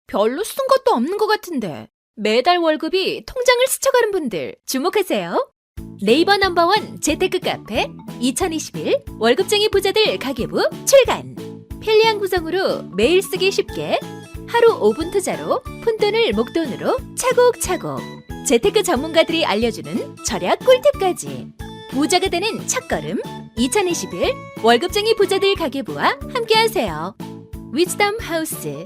별로 쓴 것도 없는 것 같은데. 매달 월급이 통장을 스쳐가는 분들 주목하세요. 네이버 넘버원 재테크 카페 2021 월급쟁이 부자들 가계부 출간. 편리한 구성으로 매일 쓰기 쉽게 하루 5분 투자로 푼돈을 목돈으로 차곡차곡 재테크 전문가들이 알려주는 절약 꿀팁까지. 부자가 되는 첫걸음 2021 월급쟁이 부자들 가계부와 함께하세요. 위즈덤 하우스.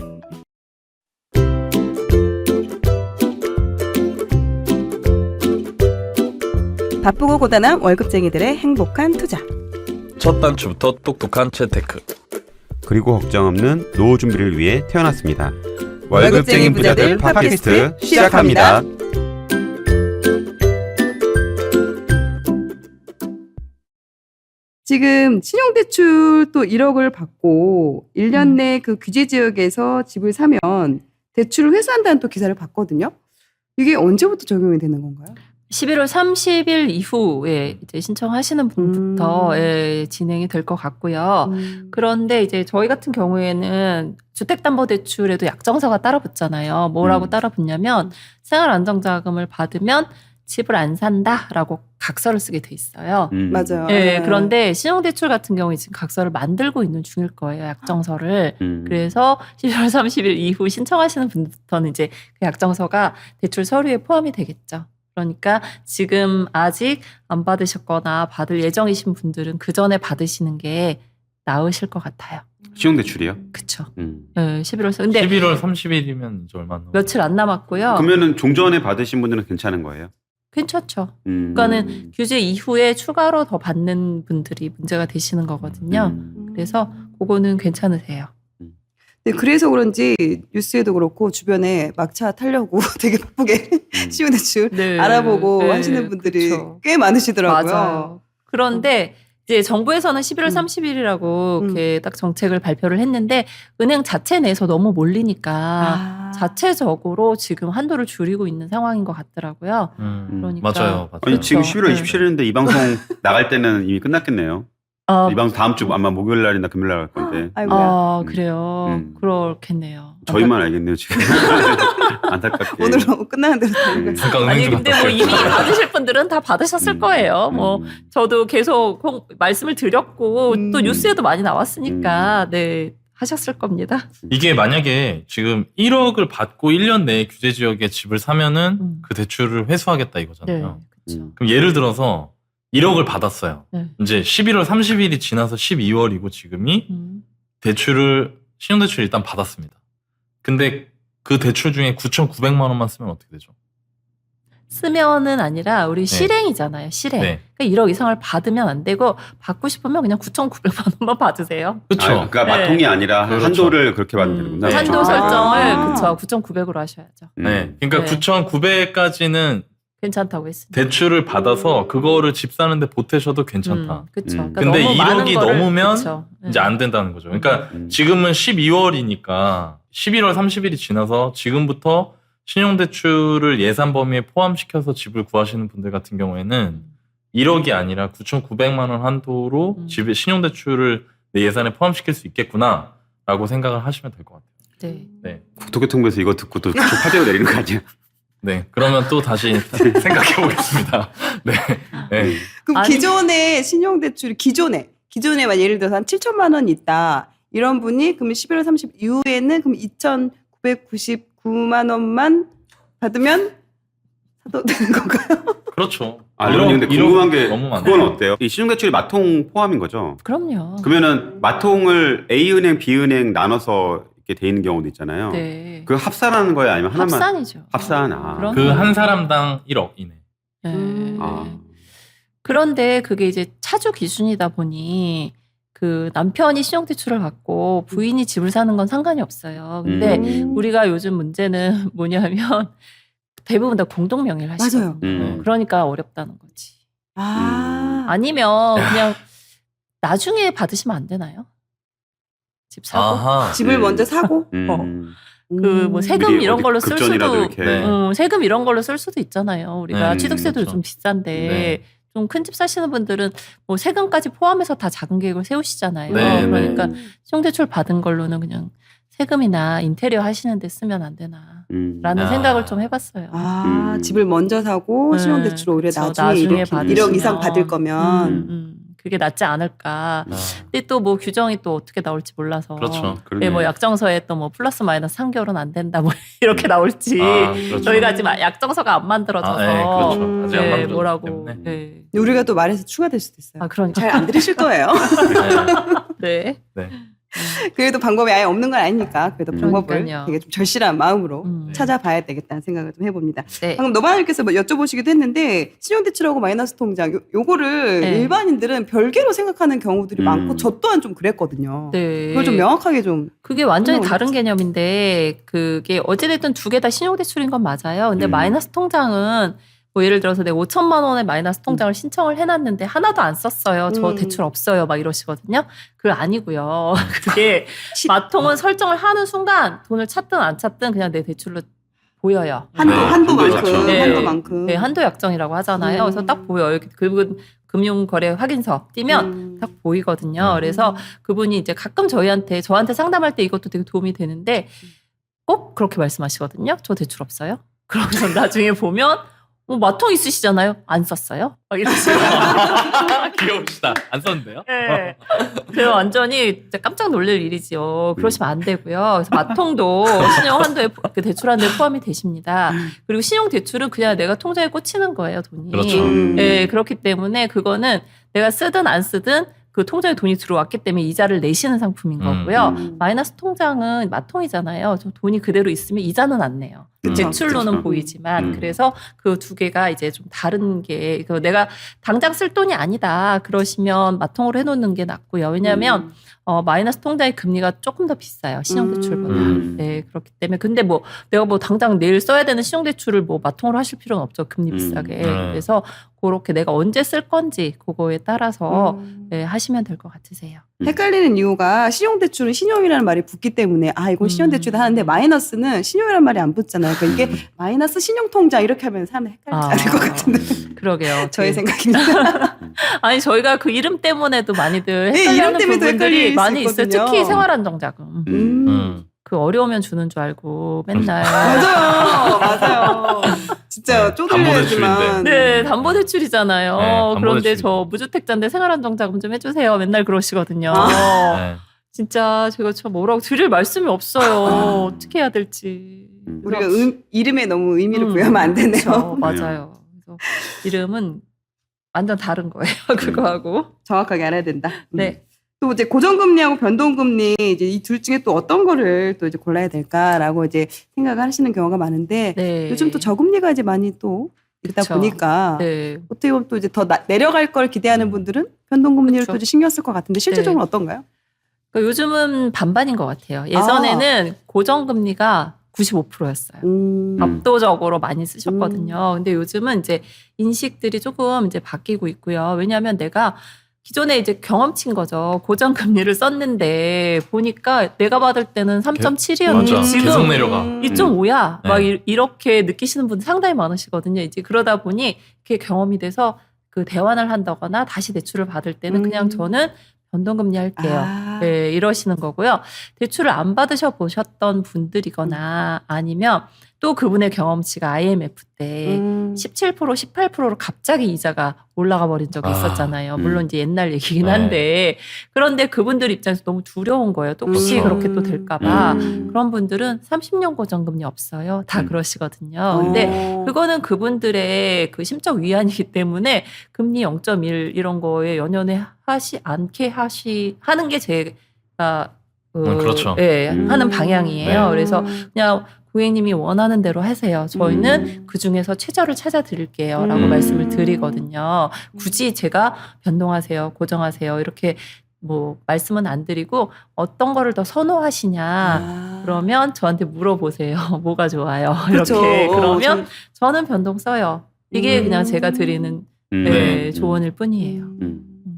바쁘고 고단한 월급쟁이들의 행복한 투자. 첫 단추부터 똑똑한 재테크. 그리고 걱정 없는 노후 준비를 위해 태어났습니다. 월급쟁이 부자들 팟캐스트 시작합니다. 지금 신용대출 또 1억을 받고 1년 내 그 규제 지역에서 집을 사면 대출을 회수한다는 또 기사를 봤거든요. 이게 언제부터 적용이 되는 건가요? 11월 30일 이후에 이제 신청하시는 분부터 진행이 될 것 같고요. 그런데 이제 저희 같은 경우에는 주택담보대출에도 약정서가 따라 붙잖아요. 뭐라고 따라 붙냐면 생활안정자금을 받으면 집을 안 산다라고 각서를 쓰게 돼 있어요. 맞아요. 네, 그런데 신용대출 같은 경우에 지금 각서를 만들고 있는 중일 거예요. 약정서를. 그래서 11월 30일 이후 신청하시는 분부터는 이제 그 약정서가 대출 서류에 포함이 되겠죠. 그러니까 지금 아직 안 받으셨거나 받을 예정이신 분들은 그 전에 받으시는 게 나으실 것 같아요. 신용대출이요? 그쵸. 네, 11월. 근데 11월 30일이면 이제 얼마 남았나요? 며칠 안 남았고요. 그러면은 종전에 받으신 분들은 괜찮은 거예요? 괜찮죠. 그러니까는 규제 이후에 추가로 더 받는 분들이 문제가 되시는 거거든요. 그래서 그거는 괜찮으세요. 네, 그래서 그런지 뉴스에도 그렇고 주변에 막차 타려고 되게 바쁘게 신용대출 네. 알아보고 네, 하시는 분들이 그쵸. 꽤 많으시더라고요. 맞아요. 그런데 이제 정부에서는 11월 30일이라고 이렇게 딱 정책을 발표를 했는데 은행 자체 내에서 너무 몰리니까 자체적으로 지금 한도를 줄이고 있는 상황인 것 같더라고요. 그러니까 맞아요. 아니 지금 그렇죠. 11월 네. 27일인데 이 방송 나갈 때는 이미 끝났겠네요. 이 방송 다음 주 아마 목요일 날이나 금요일 날 할 건데 아이고야. 아, 그래요. 그렇겠네요. 저희만 알겠네요 지금. 안타깝게. 오늘로 끝나는 대로 되는 거죠. 잠깐 아니 은행 좀 근데 갔다 뭐 이미 올게요. 받으실 분들은 다 받으셨을 거예요. 뭐 저도 계속 말씀을 드렸고 또 뉴스에도 많이 나왔으니까 네 하셨을 겁니다. 이게 만약에 지금 1억을 받고 1년 내에 규제 지역에 집을 사면은 그 대출을 회수하겠다 네, 이거잖아요. 그렇죠. 그럼 예를 들어서 1억을 받았어요. 네. 이제 11월 30일이 지나서 12월이고 지금이 대출을 신용대출 일단 받았습니다. 근데 그 대출 중에 9,900만 원만 쓰면 어떻게 되죠? 쓰면은 아니라 우리 실행이잖아요. 실행. 네. 그러니까 1억 이상을 받으면 안 되고 받고 싶으면 그냥 9,900만 원만 받으세요. 그렇죠. 그러니까 네. 마통이 아니라 그렇죠. 한도를 그렇게 받는 되는구나. 한도 아. 설정을 그쵸 9,900으로 하셔야죠. 네. 그러니까 네. 9,900까지는 괜찮다고 했습니다. 대출을 받아서 그거를 집 사는데 보태셔도 괜찮다. 그렇죠. 근데 1억이 넘으면 그쵸. 이제 안 된다는 거죠. 그러니까 지금은 12월이니까 11월 30일이 지나서 지금부터 신용대출을 예산 범위에 포함시켜서 집을 구하시는 분들 같은 경우에는 1억이 아니라 9,900만 원 한도로 집에 신용대출을 내 예산에 포함시킬 수 있겠구나라고 생각을 하시면 될 것 같아요. 네. 네. 국토교통부에서 이거 듣고 또 파대로 내리는 거 아니야? 네. 그러면 또 다시 생각해 보겠습니다. 네. 네. 그럼 아니- 기존에 신용대출이 기존에 만 예를 들어서 한 7천만 원 있다. 이런 분이 그러면 11월 30일 이후에는 그럼 2,999만 원만 받으면 사도 되는 건가요? 그렇죠. 근데 궁금한 게 너무 많아요. 그건 어때요? 이 신용대출이 마통 포함인 거죠? 그럼요. 그러면은 마통을 A은행, B은행 나눠서 이렇게 돼 있는 경우도 있잖아요. 네. 그 합산하는 거예요? 아니면 하나만? 합산이죠. 합산. 그럼- 그 한 사람당 1억 이내. 네. 아. 그런데 그게 이제 차주 기준이다 보니 그 남편이 신용대출을 받고 부인이 집을 사는 건 상관이 없어요. 근데 우리가 요즘 문제는 뭐냐면 대부분 다 공동 명의를 하시거든요. 맞아요. 그러니까 어렵다는 거지. 아니면 야. 그냥 나중에 받으시면 안 되나요? 집 사고 아하. 집을 먼저 사고 그 뭐 세금 미리 이런 어디 걸로 쓸 급전이라도 수도 이렇게. 네. 세금 이런 걸로 쓸 수도 있잖아요. 우리가 취득세도 그렇죠. 좀 비싼데 네. 좀 큰 집 사시는 분들은 뭐 세금까지 포함해서 다 작은 계획을 세우시잖아요. 네, 그러니까 신용대출 받은 걸로는 그냥 세금이나 인테리어 하시는데 쓰면 안 되나 라는 아. 생각을 좀 해봤어요. 집을 먼저 사고 네, 신용대출 오히려 그쵸. 나중에 나중에 이렇게 받으시면. 1억 이상 받을 거면 그게 낫지 않을까. 근데 또 뭐 규정이 또 어떻게 나올지 몰라서. 그렇죠. 네, 뭐 약정서에 또 뭐 플러스 마이너스 3개월은 안 된다 뭐 이렇게 나올지. 그렇죠. 저희가 지금 약정서가 안 만들어져서. 네, 그렇죠. 아직 안 네, 만들어졌기 뭐라고. 때문에. 네. 우리가 또 말해서 추가될 수도 있어요. 아, 그러니까. 잘 안 들으실 거예요. 네. 네. 그래도 방법이 아예 없는 건 아니니까 그래도 방법을 그러니까요. 되게 좀 절실한 마음으로 음. 찾아봐야 되겠다는 생각을 좀 해봅니다. 네. 방금 노바나님께서 뭐 여쭤보시기도 했는데 신용대출하고 마이너스 통장 요거를 네. 일반인들은 별개로 생각하는 경우들이 많고 저 또한 좀 그랬거든요. 네. 그걸 좀 명확하게 좀 그게 완전히 설명을 다른 개념인데 그게 어찌됐든 두 개 다 신용대출인 건 맞아요. 근데 마이너스 통장은 뭐 예를 들어서 내가 5천만 원의 마이너스 통장을 신청을 해놨는데 하나도 안 썼어요. 저 대출 없어요. 막 이러시거든요. 그거 아니고요. 그게 마통은 설정을 하는 순간 돈을 찾든 안 찾든 그냥 내 대출로 보여요. 한도만큼 그렇죠. 한도만큼 네, 한도 약정이라고 하잖아요. 그래서 딱 보여요. 이렇게 그분 금융거래 확인서 띄면 딱 보이거든요. 그래서 그분이 이제 가끔 저한테 상담할 때 이것도 되게 도움이 되는데 꼭 그렇게 말씀하시거든요. 저 대출 없어요. 그러면서 나중에 보면 마통 있으시잖아요. 안 썼어요? 막 이러시고. 귀여우시다. 안 썼는데요? 네. 그래서 완전히 진짜 깜짝 놀랄 일이지요. 그러시면 안 되고요. 그래서 마통도 신용 한도에 그 대출 한도에 포함이 되십니다. 그리고 신용 대출은 그냥 내가 통장에 꽂히는 거예요, 돈이. 그렇죠. 네, 그렇기 때문에 그거는 내가 쓰든 안 쓰든 그 통장에 돈이 들어왔기 때문에 이자를 내시는 상품인 거고요. 마이너스 통장은 마통이잖아요. 저 돈이 그대로 있으면 이자는 안 내요. 대출로는 그쵸. 보이지만 그래서 그 두 개가 이제 좀 다른 게 내가 당장 쓸 돈이 아니다 그러시면 마통으로 해놓는 게 낫고요. 왜냐하면 마이너스 통장의 금리가 조금 더 비싸요. 신용대출보다. 네, 그렇기 때문에 근데 뭐 내가 뭐 당장 내일 써야 되는 신용대출을 뭐 마통으로 하실 필요는 없죠. 금리 비싸게. 그래서 그렇게 내가 언제 쓸 건지 그거에 따라서 네, 하시면 될 것 같으세요. 헷갈리는 이유가 신용대출은 신용이라는 말이 붙기 때문에 이건 신용대출이다 하는데 마이너스는 신용이라는 말이 안 붙잖아요. 그러니까 이게 마이너스 신용통장 이렇게 하면 사람들 헷갈리지 않을 것 같은데 그러게요. 저의 생각입니다. 아니 저희가 그 이름 때문에도 많이들 네, 헷갈려하는 이름 때문에도 부분들이 헷갈릴 수 많이 있어요. 있거든요. 특히 생활안정자금. 그 어려우면 주는 줄 알고 맨날 맞아요. 진짜 쪼들려야지만. 네, 담보대출이잖아요. 네, 그런데 담보대출이죠. 저 무주택자인데 생활안정자금 좀 해주세요. 맨날 그러시거든요. 네. 진짜 제가 저 뭐라고 드릴 말씀이 없어요. 어떻게 해야 될지. 우리가 이름에 너무 의미를 부여하면 안 되네요. 그렇죠. 맞아요. 그래서 이름은 완전 다른 거예요. 그거하고. 정확하게 알아야 된다. 네. 또 이제 고정금리하고 변동금리 이제 이 둘 중에 또 어떤 거를 또 이제 골라야 될까라고 이제 생각을 하시는 경우가 많은데 네. 요즘 또 저금리가 이제 많이 또 있다 그쵸. 보니까 네. 어떻게 보면 또 이제 더 내려갈 걸 기대하는 분들은 변동금리를 그쵸. 또 이제 신경 쓸 것 같은데 실질적으로 어떤가요? 그러니까 요즘은 반반인 것 같아요. 예전에는 고정금리가 95%였어요. 압도적으로 많이 쓰셨거든요. 근데 요즘은 이제 인식들이 조금 이제 바뀌고 있고요. 왜냐하면 내가 기존에 이제 경험치인 거죠. 고정금리를 썼는데 보니까 내가 받을 때는 3.7이었는데 맞아. 지금 계속 내려가. 2.5야. 네. 막 이렇게 느끼시는 분들 상당히 많으시거든요. 이제 그러다 보니 그게 경험이 돼서 그 대환을 한다거나 다시 대출을 받을 때는 그냥 저는 변동금리 할게요. 네, 이러시는 거고요. 대출을 안 받으셔 보셨던 분들이거나 아니면 또 그분의 경험치가 IMF 때 17%, 18%로 갑자기 이자가 올라가 버린 적이 있었잖아요. 물론 이제 옛날 얘기긴 한데 그런데 그분들 입장에서 너무 두려운 거예요. 또 혹시 그렇게 또 될까봐. 그런 분들은 30년 고정금리 없어요. 다 그러시거든요. 근데 그거는 그분들의 그 심적 위안이기 때문에 금리 0.1 이런 거에 연연해 하시 않게 하는 게 제가 그렇죠. 예, 하는 방향이에요. 네. 그래서 그냥 고객님이 원하는 대로 하세요. 저희는 그 중에서 최저를 찾아 드릴게요. 라고 말씀을 드리거든요. 굳이 제가 변동하세요, 고정하세요. 이렇게 뭐 말씀은 안 드리고 어떤 거를 더 선호하시냐. 그러면 저한테 물어보세요. 뭐가 좋아요. 이렇게. 그러면 저는 변동 써요. 이게 그냥 제가 드리는 조언일 뿐이에요.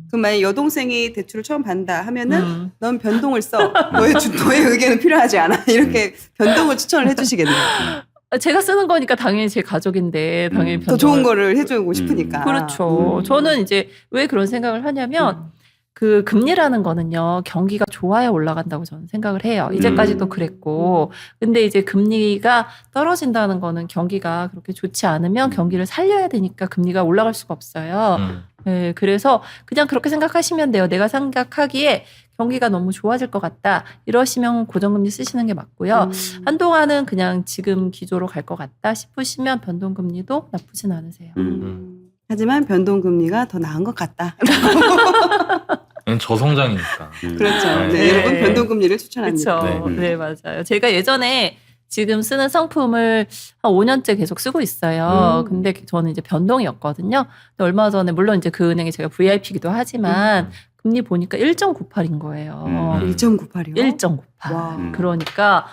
그럼 만약 여동생이 대출을 처음 받는다 하면은 넌 변동을 써. 너의 의견은 필요하지 않아. 이렇게 변동을 추천을 해주시겠네요. 제가 쓰는 거니까 당연히 제 가족인데 당연히 더 좋은 거를 해주고 싶으니까. 그렇죠. 저는 이제 왜 그런 생각을 하냐면 그 금리라는 거는요, 경기가 좋아야 올라간다고 저는 생각을 해요. 이제까지도 그랬고. 근데 이제 금리가 떨어진다는 거는 경기가 그렇게 좋지 않으면 경기를 살려야 되니까 금리가 올라갈 수가 없어요. 네, 그래서 그냥 그렇게 생각하시면 돼요. 내가 생각하기에 경기가 너무 좋아질 것 같다. 이러시면 고정금리 쓰시는 게 맞고요. 한동안은 그냥 지금 기조로 갈 것 같다 싶으시면 변동금리도 나쁘진 않으세요. 하지만 변동금리가 더 나은 것 같다. 얘는 저성장이니까. 그렇죠. 네. 네. 여러분 변동금리를 추천합니다. 그렇죠. 네. 네, 맞아요. 제가 예전에 지금 쓰는 상품을 한 5년째 계속 쓰고 있어요. 근데 저는 이제 변동이었거든요. 근데 얼마 전에 물론 이제 그 은행이 제가 VIP이기도 하지만 금리 보니까 1.98인 거예요. 1.98이요? 1.98. 와. 그러니까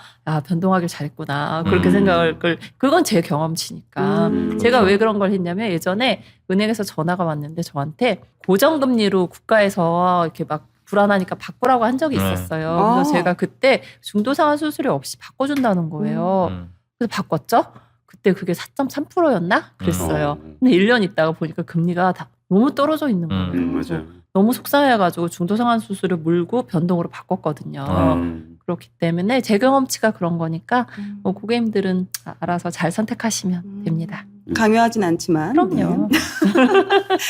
변동하길 잘했구나. 그렇게 음. 생각을 그건 제 경험치니까. 제가 왜 그런 걸 했냐면 예전에 은행에서 전화가 왔는데 저한테 고정금리로 국가에서 이렇게 막 불안하니까 바꾸라고 한 적이 네. 있었어요. 아. 그래서 제가 그때 중도상환 수수료 없이 바꿔준다는 거예요. 그래서 바꿨죠. 그때 그게 4.3%였나? 그랬어요. 근데 1년 있다가 보니까 금리가 다 너무 떨어져 있는 거예요. 맞아요. 너무 속상해가지고 중도상환 수수료 물고 변동으로 바꿨거든요. 그렇기 때문에 제 경험치가 그런 거니까 뭐 고객님들은 알아서 잘 선택하시면 됩니다. 강요하진 않지만. 그럼요. 네.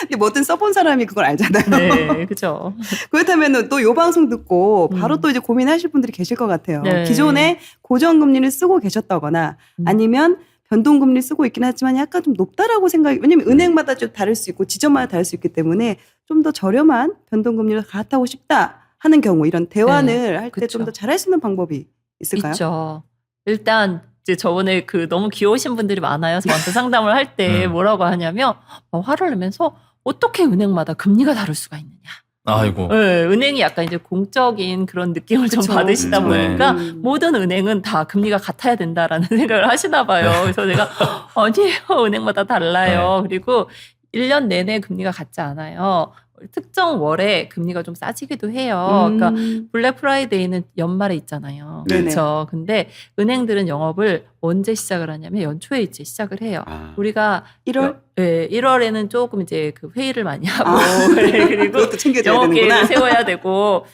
근데 뭐든 써본 사람이 그걸 알잖아요. 네, 그죠. 그렇다면 또 요 방송 듣고 바로 또 이제 고민하실 분들이 계실 것 같아요. 네. 기존에 고정금리를 쓰고 계셨다거나 아니면 변동금리 쓰고 있긴 하지만 약간 좀 높다라고 생각이, 왜냐면 은행마다 좀 다를 수 있고 지점마다 다를 수 있기 때문에 좀 더 저렴한 변동금리를 갈아타고 싶다 하는 경우 이런 대환을 할 때 좀 그쵸. 더 잘할 수 있는 방법이 있을까요? 있죠. 일단 이제 저번에 그 너무 귀여우신 분들이 많아요. 저한테 상담을 할 때 뭐라고 하냐면 화를 내면서 어떻게 은행마다 금리가 다를 수가 있느냐. 아이고. 네, 은행이 약간 이제 공적인 그런 느낌을 좀 그쵸. 받으시다 네. 보니까 모든 은행은 다 금리가 같아야 된다라는 생각을 하시나 봐요. 그래서 제가 아니에요. 은행마다 달라요. 그리고 1년 내내 금리가 같지 않아요. 특정 월에 금리가 좀 싸지기도 해요. 그러니까 블랙 프라이데이는 연말에 있잖아요. 네네. 그렇죠. 근데 은행들은 영업을 언제 시작을 하냐면 연초에 이제 시작을 해요. 우리가 1월? 네, 1월에는 조금 이제 그 회의를 많이 하고 그리고 그것도 챙겨줘야 영업 되는구나. 계획을 세워야 되고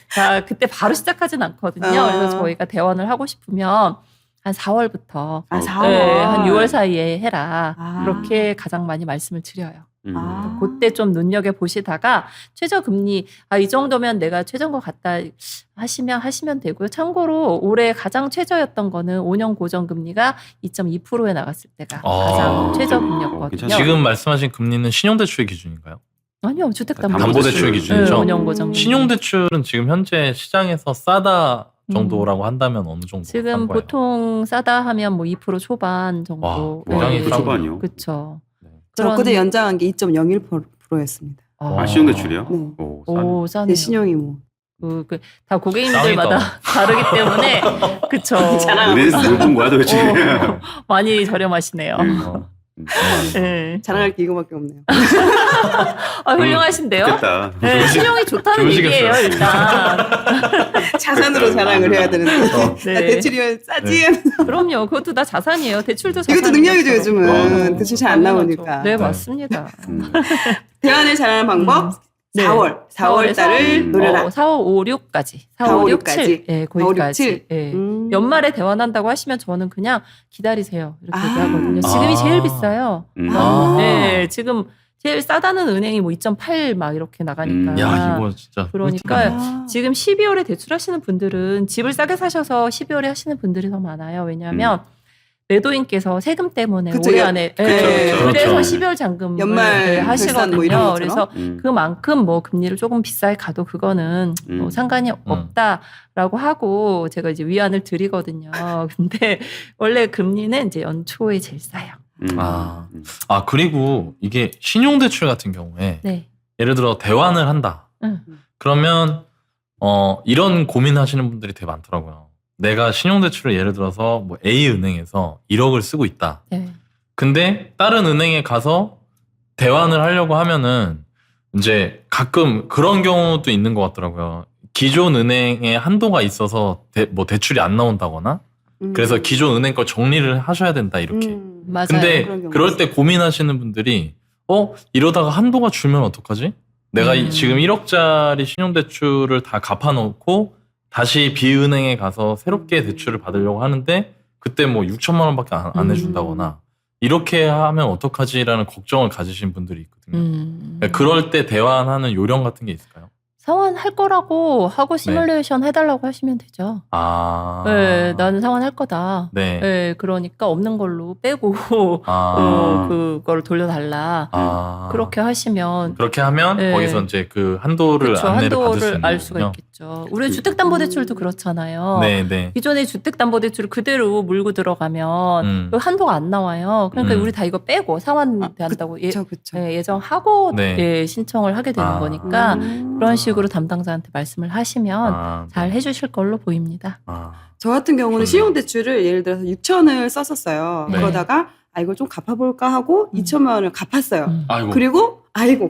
그때 바로 시작하진 않거든요. 그래서 저희가 대원을 하고 싶으면 한 4월부터 아, 4월. 네, 한 6월 사이에 해라. 아. 그렇게 가장 많이 말씀을 드려요. 아. 그때 좀 눈여겨 보시다가 최저금리 이 정도면 내가 최저인 것 같다 하시면 되고요. 참고로 올해 가장 최저였던 거는 5년 고정금리가 2.2%에 나갔을 때가 가장 최저금리였거든요. 괜찮죠. 지금 말씀하신 금리는 신용대출의 기준인가요? 아니요, 주택담보대출. 담보대출 기준이죠? 5년 고정금리. 신용대출은 지금 현재 시장에서 싸다 정도라고 한다면 어느 정도? 지금 보통 싸다 하면 뭐 2% 초반 정도. 와, 네. 굉장히 싸네요. 초반이요? 그렇죠. 저 그때 연장한 게 2.01%였습니다. 신용대출이요? 네. 오, 싸네. 오, 싸네요. 내 신용이 뭐. 다 고객님들마다 다르기 때문에 그쵸. 은행에서 뭘 본 거야 도대체? 많이 저렴하시네요. 어. 네. 자랑할 게 이거밖에 없네요. 훌륭하신데요? 좋겠다. 네, 신용이 좋다는 좋으시겠어요. 얘기예요, 일단. 자산으로 자랑을 해야 되는데. 네. 대출이면 싸지. 그럼요. 그것도 다 자산이에요. 대출도 자산. 이것도 능력이죠, 요즘은. 대출 잘 안 나오니까. 네, 맞습니다. 대환을 잘하는 방법? 네. 4월 달을 노려라. 4월 5, 6까지. 4월 4월 6, 6까지. 7. 예, 4월 6, 거기까지. 7. 예. 연말에 대환한다고 하시면 저는 그냥 기다리세요. 이렇게 아. 얘기하거든요. 지금이 제일 비싸요. 네, 지금 제일 싸다는 은행이 뭐 2.8 막 이렇게 나가니까. 야, 이거 진짜. 그러니까 지금 12월에 대출하시는 분들은 집을 싸게 사셔서 12월에 하시는 분들이 더 많아요. 왜냐하면 매도인께서 세금 때문에 그쵸, 올해 안에 그쵸. 그래서 그렇죠. 12월 잔금을 연말 결산 뭐 이런 하시거든요. 것처럼? 그래서 그만큼 뭐 금리를 조금 비싸게 가도 그거는 뭐 상관이 없다라고 하고 제가 이제 위안을 드리거든요. 근데 원래 금리는 이제 연초에 제일 싸요. 그리고 이게 신용대출 같은 경우에 네. 예를 들어 대환을 한다. 그러면 이런 고민하시는 분들이 되게 많더라고요. 내가 신용대출을 예를 들어서 뭐 A은행에서 1억을 쓰고 있다. 네. 근데 다른 은행에 가서 대환을 하려고 하면은 이제 가끔 그런 경우도 있는 것 같더라고요. 기존 은행에 한도가 있어서 대출이 안 나온다거나 그래서 기존 은행 걸 정리를 하셔야 된다 이렇게. 맞아요. 근데 그런 경우 그럴 때 고민하시는 분들이 이러다가 한도가 줄면 어떡하지? 내가 지금 1억짜리 신용대출을 다 갚아놓고 다시 B은행에 가서 새롭게 대출을 받으려고 하는데 그때 뭐 6천만 원밖에 안 해준다거나 이렇게 하면 어떡하지라는 걱정을 가지신 분들이 있거든요. 그럴 때 대환하는 요령 같은 게 있을까요? 상환할 거라고 하고 시뮬레이션 해달라고 하시면 되죠. 아. 네, 나는 상환할 거다. 네. 네, 그러니까 없는 걸로 빼고 그걸 돌려달라. 그렇게 하시면 그렇게 하면 네. 거기서 이제 그 한도를 그쵸, 안내를 받을 수 한도를 있는 알 수가 거군요. 있겠죠. 우리 주택담보대출도 그렇잖아요. 네, 네. 기존의 주택담보대출을 그대로 물고 들어가면 그 한도가 안 나와요. 그러니까 우리 다 이거 빼고 상환한다고 그쵸, 그쵸. 예정하고 네. 신청을 하게 되는 거니까 그런 식으로 담당자한테 말씀을 하시면 잘 해주실 걸로 보입니다. 저 같은 경우는 좋네요. 신용대출을 예를 들어서 6천을 썼었어요. 네. 그러다가 이걸 좀 갚아볼까 하고 2천만 원을 갚았어요. 아이고. 그리고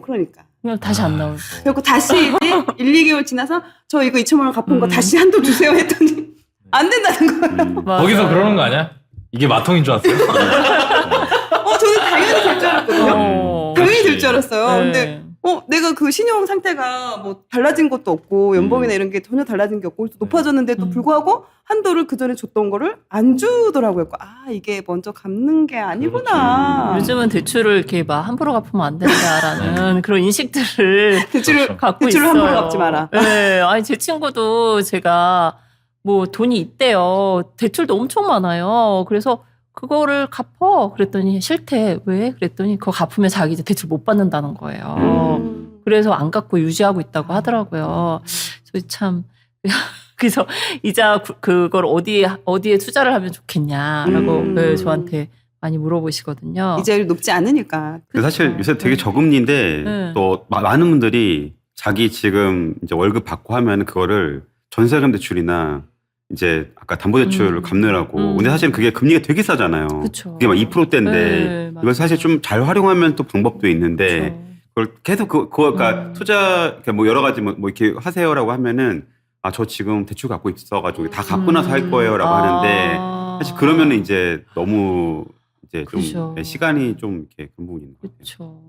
그러니까. 그럼 다시 안 나올 그리고 다시 이제 1, 2개월 지나서 저 이거 2천만 원 갚은 거 다시 한도 주세요 했더니 안 된다는 거예요. 거기서 그러는 거 아니야? 이게 마통인 줄 알았어요? 저는 당연히 될 줄 알았거든요. 당연히 될 줄 알았어요. 네. 근데 내가 그 신용 상태가 뭐 달라진 것도 없고 연봉이나 이런 게 전혀 달라진 게 없고 높아졌는데도 불구하고 한도를 그 전에 줬던 거를 안 주더라고요. 이게 먼저 갚는 게 아니구나. 요즘은 대출을 이렇게 막 함부로 갚으면 안 된다라는 그런 인식들을 대출을 갖고 대출을 있어요. 함부로 갚지 마라. 네, 아니 제 친구도 제가 뭐 돈이 있대요. 대출도 엄청 많아요. 그래서 그거를 갚어 그랬더니 싫대. 왜? 그랬더니 그거 갚으면 자기 이제 대출 못 받는다는 거예요. 그래서 안 갚고 유지하고 있다고 하더라고요. 저 참 그래서 이자 그걸 어디에 투자를 하면 좋겠냐라고 네, 저한테 많이 물어보시거든요. 이자율이 높지 않으니까. 사실 요새 되게 저금리인데 네. 또 많은 분들이 자기 지금 이제 월급 받고 하면 그거를 전세금 대출이나 이제 아까 담보대출을 갚느라고. 근데 사실 그게 금리가 되게 싸잖아요. 그쵸. 그게 막 2%대인데 네, 이걸 사실 좀 잘 활용하면 또 방법도 있는데 그쵸. 그걸 계속 그러니까 투자 이렇게 뭐 여러 가지 뭐 이렇게 하세요라고 하면은 저 지금 대출 갖고 있어가지고 다 갚고 나서 할 거예요라고 하는데 사실 그러면은 이제 너무 이제 좀 그죠. 시간이 좀 이렇게 그런 부분이 있는 것 같아요. 그렇죠.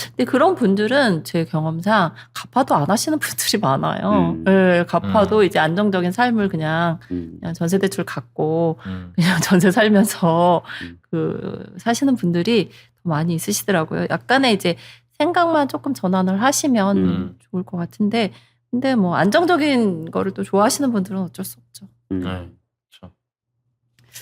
근데 그런 분들은 제 경험상 갚아도 안 하시는 분들이 많아요. 네, 갚아도 이제 안정적인 삶을 그냥 전세 대출 갚고 그냥 전세 살면서 사시는 분들이 더 많이 있으시더라고요. 약간의 이제 생각만 조금 전환을 하시면 좋을 것 같은데, 근데 뭐 안정적인 거를 또 좋아하시는 분들은 어쩔 수 없죠. 네. 그렇죠.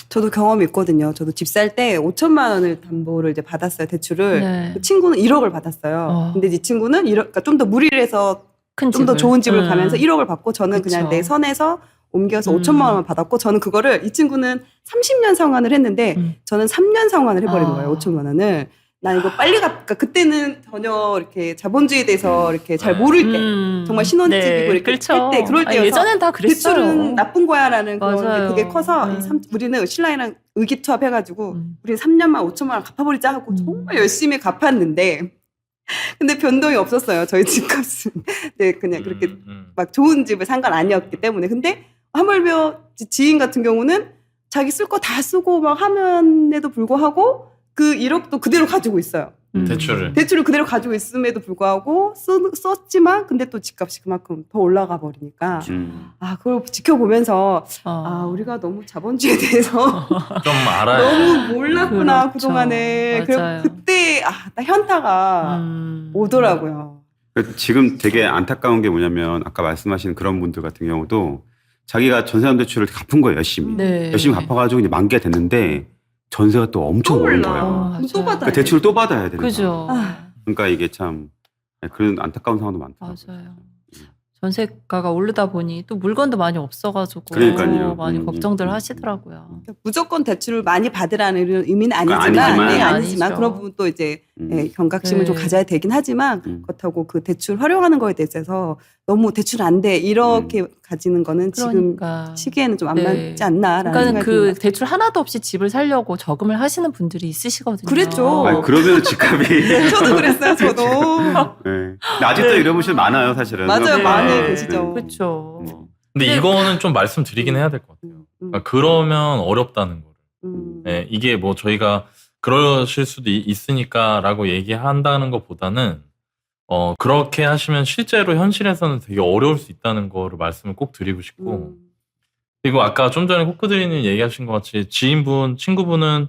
저도 경험이 있거든요. 저도 집 살 때 5천만 원을 담보를 이제 받았어요. 대출을. 네. 그 친구는 1억을 받았어요. 근데 이 친구는 그러니까 좀 더 무리를 해서 큰 좀 더 집을. 좋은 집을 가면서 1억을 받고 저는 그냥 그쵸. 내 선에서 옮겨서 5천만 원만 받았고 저는 그거를 이 친구는 30년 상환을 했는데 저는 3년 상환을 해버린 거예요. 5천만 원을. 난 이거 빨리 그러니까 그때는 전혀 이렇게 자본주의에 대해서 이렇게 잘 모를 때 정말 신혼집이고 이렇게 그렇죠. 할 때 그럴 때여서 예전엔 다 그랬어요. 대출은 나쁜 거야라는 그런 맞아요. 게 그게 커서 우리는 신랑이랑 의기투합해가지고 우리는 3년만 5천만 원 갚아버리자 하고 정말 열심히 갚았는데 근데 변동이 없었어요. 저희 집값은. 네, 그냥 그렇게 막 좋은 집을 산 건 아니었기 때문에. 근데 하물며 지인 같은 경우는 자기 쓸 거 다 쓰고 막 하면에도 불구하고 그 1억도 그대로 가지고 있어요. 대출을 그대로 가지고 있음에도 불구하고 썼지만 근데 또 집값이 그만큼 더 올라가 버리니까 그걸 지켜보면서 우리가 너무 자본주의에 대해서 좀 알아야 너무 몰랐구나 그렇죠. 그동안에. 맞아요. 그때 딱 현타가 오더라고요. 지금 되게 안타까운 게 뭐냐면 아까 말씀하신 그런 분들 같은 경우도 자기가 전세금 대출을 갚은 거예요. 열심히. 네. 열심히 갚아가지고 이제 만기가 됐는데 전세가 또 엄청 또 오른 올라. 거예요. 그럼 또 맞아요. 받아야 그러니까 대출을 또 받아야 되는 그죠. 그러니까 이게 참 그런 안타까운 상황도 많더라고요. 맞아요. 전세가가 오르다 보니 또 물건도 많이 없어가지고 그러니까요. 많이 걱정들 하시더라고요. 무조건 대출을 많이 받으라는 이런 의미는 그러니까 아니지만, 아니지만. 아니지만 아니죠. 그런 부분도 이제 경각심을 네. 좀 가져야 되긴 하지만 그렇다고 그 대출 활용하는 거에 대해서 너무 대출 안 돼 이렇게 가지는 거는 그러니까. 지금 시기에는 좀 안 네. 맞지 않나라는 그러니까 생각이 그 듭니다. 대출 하나도 없이 집을 살려고 저금을 하시는 분들이 있으시거든요. 그랬죠. 아니, 그러면 집값이. 저도 그랬어요. 저도 네. 근데 아직도 이런 분들 많아요, 사실은. 맞아요. 네. 많이 네. 계시죠. 그렇죠. 근데 이거는 좀 말씀드리긴 해야 될 것 같아요. 그러니까 그러면 어렵다는 거를. 네, 이게 뭐 저희가 그러실 수도 있으니까라고 얘기한다는 것보다는 그렇게 하시면 실제로 현실에서는 되게 어려울 수 있다는 거를 말씀을 꼭 드리고 싶고 그리고 아까 좀 전에 코크드리님 얘기하신 것 같이 지인분, 친구분은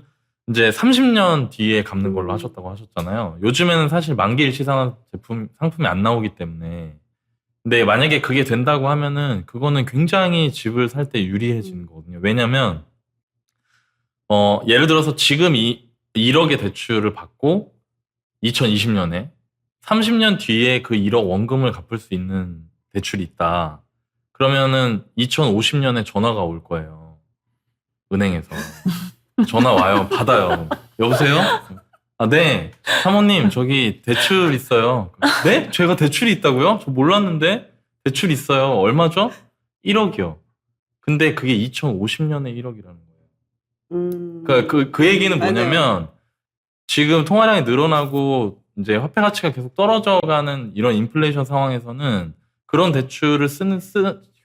이제 30년 뒤에 갚는 걸로 하셨다고 하셨잖아요. 요즘에는 사실 만기 일시상환 상품이 안 나오기 때문에 근데 만약에 그게 된다고 하면은 그거는 굉장히 집을 살 때 유리해지는 거거든요. 왜냐면 예를 들어서 지금 1억의 대출을 받고 2020년에 30년 뒤에 그 1억 원금을 갚을 수 있는 대출이 있다. 그러면은 2050년에 전화가 올 거예요. 은행에서. 전화 와요. 받아요. 여보세요? 아, 네. 사모님, 저기 대출 있어요. 네? 제가 대출이 있다고요? 저 몰랐는데 대출 있어요. 얼마죠? 1억이요. 근데 그게 2050년에 1억이라는 거예요. 그러니까 그 얘기는 뭐냐면 지금 통화량이 늘어나고 이제 화폐 가치가 계속 떨어져가는 이런 인플레이션 상황에서는 그런 대출을 쓰는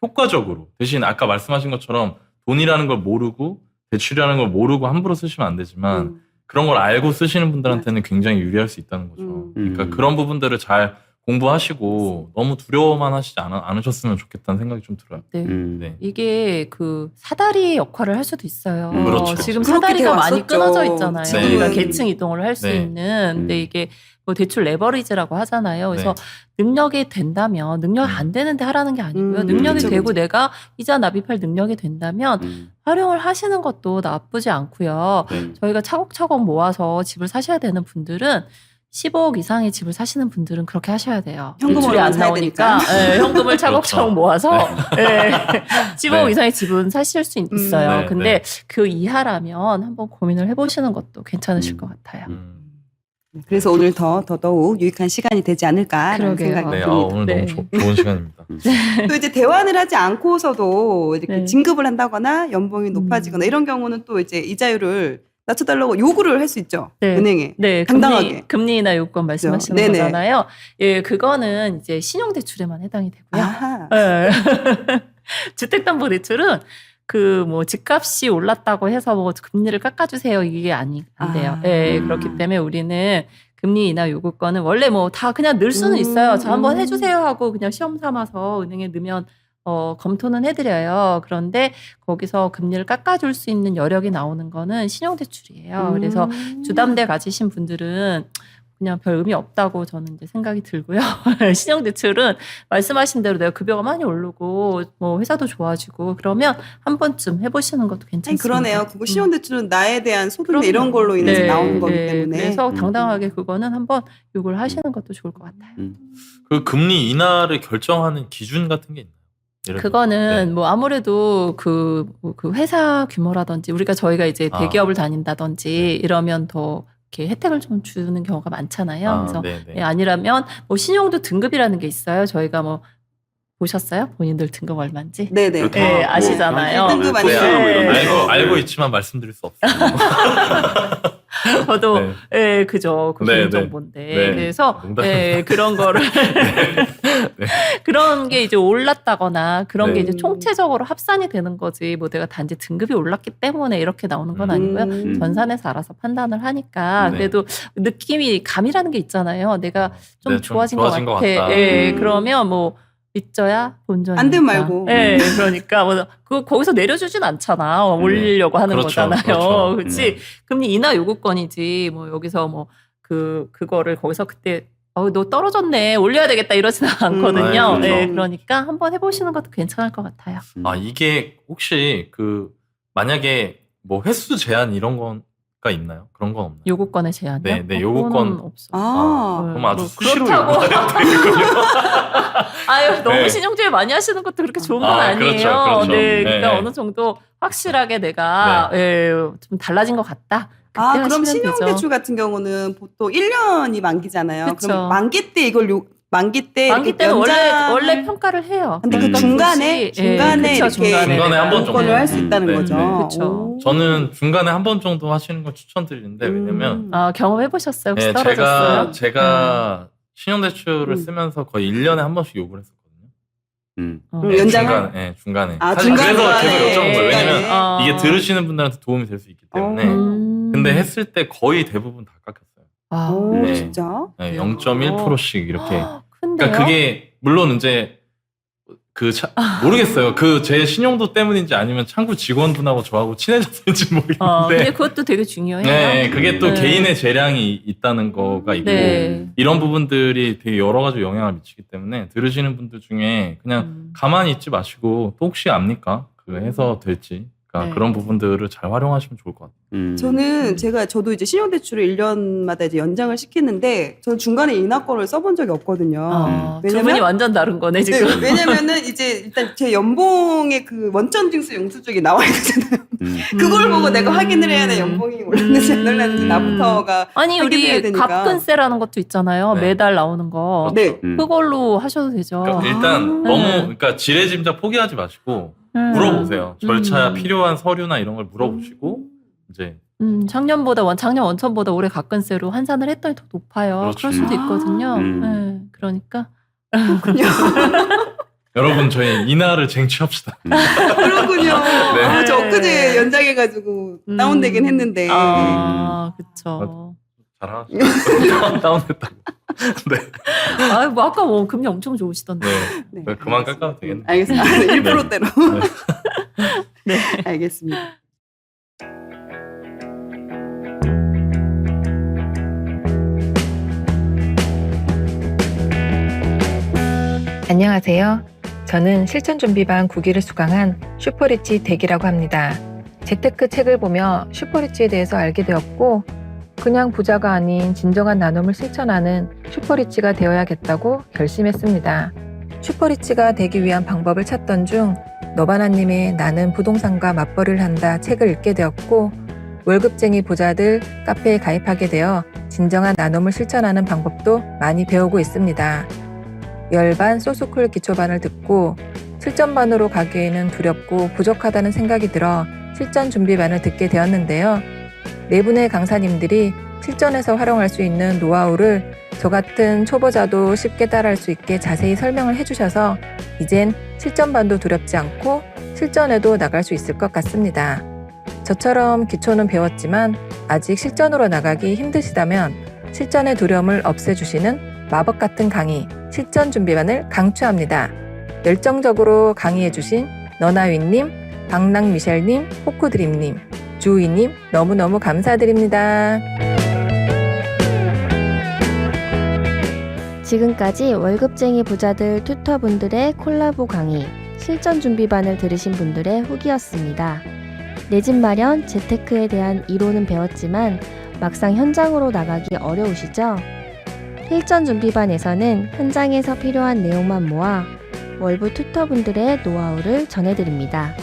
효과적으로 대신 아까 말씀하신 것처럼 돈이라는 걸 모르고 대출이라는 걸 모르고 함부로 쓰시면 안 되지만 그런 걸 알고 쓰시는 분들한테는 굉장히 유리할 수 있다는 거죠. 그러니까 그런 부분들을 잘 공부하시고 너무 두려워만 하시지 않으셨으면 좋겠다는 생각이 좀 들어요. 네. 네. 이게 그 사다리 역할을 할 수도 있어요. 그렇죠. 지금 그렇게 사다리가 많이 되어왔었죠. 끊어져 있잖아요. 네. 우리가 계층 이동을 할 수 네. 있는. 근데 이게 뭐 대출 레버리지라고 하잖아요. 그래서 네. 능력이 된다면 능력이 안 되는데 하라는 게 아니고요. 능력이 그쵸, 되고 그쵸. 내가 이자 납입할 능력이 된다면 활용을 하시는 것도 나쁘지 않고요. 저희가 차곡차곡 모아서 집을 사셔야 되는 분들은 15억 이상의 집을 사시는 분들은 그렇게 하셔야 돼요. 현금으로 대출이 안 사야 나오니까 되니까. 네, 현금을 차곡차곡 그렇죠. 모아서 네. 15억 네. 이상의 집은 사실 수 있어요. 네, 근데 네. 그 이하라면 한번 고민을 해보시는 것도 괜찮으실 것 같아요. 그래서 오늘 더더욱 유익한 시간이 되지 않을까라는 그러게요. 생각이 네, 듭니다. 오늘 네. 너무 좋은 시간입니다. 또 이제 대환을 하지 않고서도 이렇게 네. 진급을 한다거나 연봉이 높아지거나 이런 경우는 또 이제 이자율을 낮춰달라고 요구를 할 수 있죠. 네. 은행에. 네, 당당하게. 금리나 요건 말씀하시는 네네. 거잖아요. 예, 그거는 이제 신용대출에만 해당이 되고요. 아하. 네. 주택담보대출은 그 뭐 집값이 올랐다고 해서 뭐 금리를 깎아주세요 이게 안 돼요. 예, 그렇기 때문에 우리는 금리 인하 요구권은 원래 뭐 다 그냥 넣을 수는 있어요. 저 한번 해주세요 하고 그냥 시험 삼아서 은행에 넣으면 검토는 해드려요. 그런데 거기서 금리를 깎아줄 수 있는 여력이 나오는 거는 신용대출이에요. 그래서 주담대 가지신 분들은 그냥 별 의미 없다고 저는 이제 생각이 들고요. 신용대출은 말씀하신 대로 내가 급여가 많이 오르고 뭐 회사도 좋아지고 그러면 한 번쯤 해보시는 것도 아니, 괜찮습니다. 그러네요. 그거 신용대출은 나에 대한 소득 그럼요. 이런 걸로 인해서 네, 나오는 거기 네. 때문에. 그래서 당당하게 그거는 한번 요구를 하시는 것도 좋을 것 같아요. 그 금리 인하를 결정하는 기준 같은 게 있나요? 예를 들어서. 그거는 네. 뭐 아무래도 그 회사 규모라든지 저희가 이제 대기업을 다닌다든지 이러면 더 이렇게 혜택을 좀 주는 경우가 많잖아요. 그래서 네네. 아니라면 뭐 신용도 등급이라는 게 있어요. 저희가 뭐 보셨어요? 본인들 등급 얼마인지? 네네. 네, 아시잖아요. 등급 아니에요? 네. 알고 있지만 말씀드릴 수 없어요. 저도 네. 예, 그죠. 그 네, 개인 네. 정보인데. 네. 그래서 농담입니다. 예, 그런 거를 그런 게 이제 올랐다거나 그런 게 네. 이제 총체적으로 합산이 되는 거지. 뭐 내가 단지 등급이 올랐기 때문에 이렇게 나오는 건 아니고요. 전산에서 알아서 판단을 하니까 네. 그래도 느낌이 감이라는 게 있잖아요. 내가 좀 네, 좀 좋아진 좋아진 것 것 같아. 같다. 예, 그러면 뭐 있죠야 본전이니까. 안 되면 말고. 예, 그러니까 뭐 거기서 내려주진 않잖아. 올리려고 하는 그렇죠, 거잖아요. 그렇죠. 그렇지. 금리 인하 요구권이지. 뭐 여기서 뭐 그거를 거기서 그때 너 떨어졌네. 올려야 되겠다 이러지는 않거든요. 그렇죠. 네, 그러니까 한번 해보시는 것도 괜찮을 것 같아요. 이게 혹시 만약에 뭐 횟수 제한 이런 거가 있나요? 그런 건 없나요? 요구권의 제한이요? 네, 네, 그거는 요구권. 없어. 그럼 아주 뭐 수시로 그렇다고. 요구해야 되겠군요. 아유, 너무 네. 신용주의 많이 하시는 것도 그렇게 좋은 건 그렇죠, 아니에요. 그렇죠. 네, 그러니까 네. 어느 정도 확실하게 내가 좀 달라진 것 같다. 그때 그럼 하시면 신용대출 되죠. 같은 경우는 보통 1년이 만기잖아요. 그쵸. 그럼 만기 때 만기 때 만기 이렇게 때는 연장을- 원래 평가를 해요. 근데 그 그러니까 중간에 그치. 중간에 그쵸, 이렇게 중간에 한번 정도. 요건을 할 수 있다는 네, 거죠. 네. 그쵸. 오. 저는 중간에 한 번 정도 하시는 걸 추천드리는데 왜냐면 경험해 보셨어요? 혹시 네, 떨어졌어요? 제가 신용대출을 음. 쓰면서 거의 1년에 한 번씩 요구를 했었거든요. 네, 연장을? 중간에. 아, 사실 중간에. 그래서 계속 여쭤본 거예요. 왜냐면 중간에. 이게 들으시는 분들한테 도움이 될 수 있기 때문에. 근데 했을 때 거의 대부분 다 깎였어요. 아, 오, 네. 진짜? 네, 0.1%씩 이렇게. 큰데요? 그러니까 그게 물론 이제 모르겠어요. 그 제 신용도 때문인지 아니면 창구 직원분하고 저하고 친해졌는지 모르겠는데. 근데 그것도 되게 중요해요. 네, 그게 또 네. 개인의 재량이 있다는 거가 있고 네. 이런 부분들이 되게 여러 가지 영향을 미치기 때문에 들으시는 분들 중에 그냥 가만히 있지 마시고 또 혹시 압니까? 그 해서 될지. 그러니까 네. 그런 부분들을 잘 활용하시면 좋을 것 같아요. 저는 저도 이제 신용대출을 1년마다 이제 연장을 시키는데 저는 중간에 인하권을 써본 적이 없거든요. 두 분이 왜냐면 완전 다른 거네 네, 지금. 왜냐면은 이제 일단 제 연봉의 그 원천징수 영수증이 나와 있잖아요. 그걸 보고 내가 확인을 해야 돼. 연봉이 올랐는지 안 올랐는지 나부터가 아니 확인해야 우리 되니까. 갑근세라는 것도 있잖아요. 네. 매달 나오는 거. 네. 그걸로 하셔도 되죠. 그러니까 일단 네. 너무 그러니까 지레짐작 포기하지 마시고 물어보세요. 절차 필요한 서류나 이런 걸 물어보시고 이제 작년 원천보다 올해 갑근세로 환산을 했더니 더 높아요. 그렇죠. 그럴 수도 있거든요. 음. 네, 그러니까 여러분 저희 인하를 쟁취합시다. 그렇군요. 네. 아, 저 엊그제 연장해가지고 다운되긴 했는데. 아, 그쵸. 잘하시죠. 다운됐다고. 네. 아, 뭐 아까 뭐 금리 엄청 좋으시던데. 네. 네, 그만 깎아도 되겠네. 알겠습니다. 1%대로. 네. 알겠습니다. 안녕하세요. 저는 실전준비반 9기를 수강한 슈퍼리치 댁이라고 합니다. 재테크 책을 보며 슈퍼리치에 대해서 알게 되었고 그냥 부자가 아닌 진정한 나눔을 실천하는 슈퍼리치가 되어야겠다고 결심했습니다. 슈퍼리치가 되기 위한 방법을 찾던 중 너바나님의 나는 부동산과 맞벌이를 한다 책을 읽게 되었고 월급쟁이 부자들 카페에 가입하게 되어 진정한 나눔을 실천하는 방법도 많이 배우고 있습니다. 열반 소스쿨 기초반을 듣고 실전반으로 가기에는 두렵고 부족하다는 생각이 들어 실전 준비반을 듣게 되었는데요. 네 분의 강사님들이 실전에서 활용할 수 있는 노하우를 저 같은 초보자도 쉽게 따라할 수 있게 자세히 설명을 해주셔서 이젠 실전반도 두렵지 않고 실전에도 나갈 수 있을 것 같습니다. 저처럼 기초는 배웠지만 아직 실전으로 나가기 힘드시다면 실전의 두려움을 없애주시는 마법 같은 강의 실전 준비반을 강추합니다. 열정적으로 강의해주신 너나위님, 박랑미셸님, 호쿠드림님, 주희님 너무너무 감사드립니다. 지금까지 월급쟁이 부자들 튜터분들의 콜라보 강의, 실전 준비반을 들으신 분들의 후기였습니다. 내 집 마련, 재테크에 대한 이론은 배웠지만 막상 현장으로 나가기 어려우시죠? 실전 준비반에서는 현장에서 필요한 내용만 모아 월부 튜터분들의 노하우를 전해드립니다.